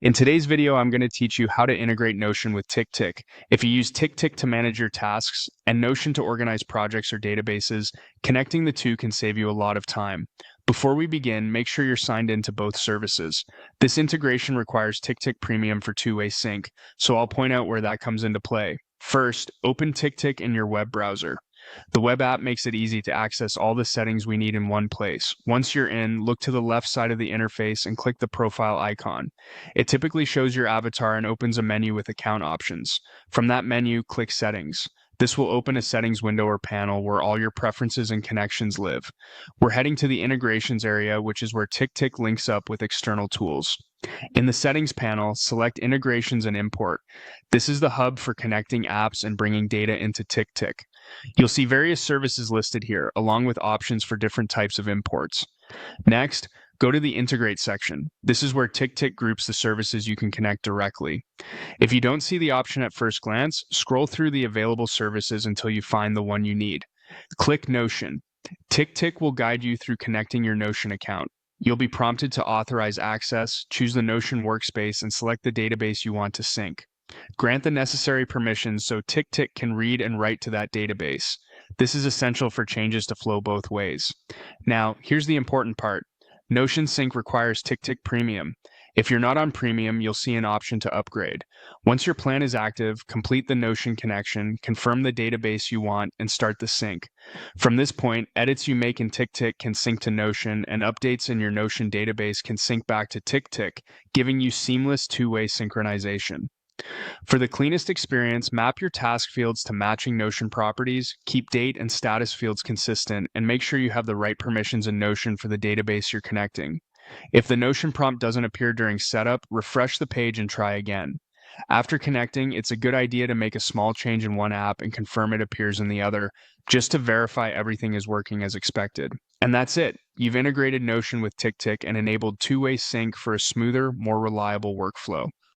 In today's video, I'm going to teach you how to integrate Notion with TickTick. If you use TickTick to manage your tasks and Notion to organize projects or databases, connecting the two can save you a lot of time. Before we begin, make sure you're signed in to both services. This integration requires TickTick Premium for two-way sync, so I'll point out where that comes into play. First, open TickTick in your web browser. The web app makes it easy to access all the settings we need in one place. Once you're in, look to the left side of the interface and click the profile icon. It typically shows your avatar and opens a menu with account options. From that menu, click Settings. This will open a settings window or panel where all your preferences and connections live. We're heading to the integrations area, which is where TickTick links up with external tools. In the settings panel, select integrations and import. This is the hub for connecting apps and bringing data into TickTick. You'll see various services listed here, along with options for different types of imports. Next, go to the Integrate section. This is where TickTick groups the services you can connect directly. If you don't see the option at first glance, scroll through the available services until you find the one you need. Click Notion. TickTick will guide you through connecting your Notion account. You'll be prompted to authorize access, choose the Notion workspace, and select the database you want to sync. Grant the necessary permissions so TickTick can read and write to that database. This is essential for changes to flow both ways. Now, here's the important part. Notion Sync requires TickTick Premium. If you're not on Premium, you'll see an option to upgrade. Once your plan is active, complete the Notion connection, confirm the database you want, and start the sync. From this point, edits you make in TickTick can sync to Notion, and updates in your Notion database can sync back to TickTick, giving you seamless two-way synchronization. For the cleanest experience, map your task fields to matching Notion properties, keep date and status fields consistent, and make sure you have the right permissions in Notion for the database you're connecting. If the Notion prompt doesn't appear during setup, refresh the page and try again. After connecting, it's a good idea to make a small change in one app and confirm it appears in the other, just to verify everything is working as expected. And that's it. You've integrated Notion with TickTick and enabled two-way sync for a smoother, more reliable workflow.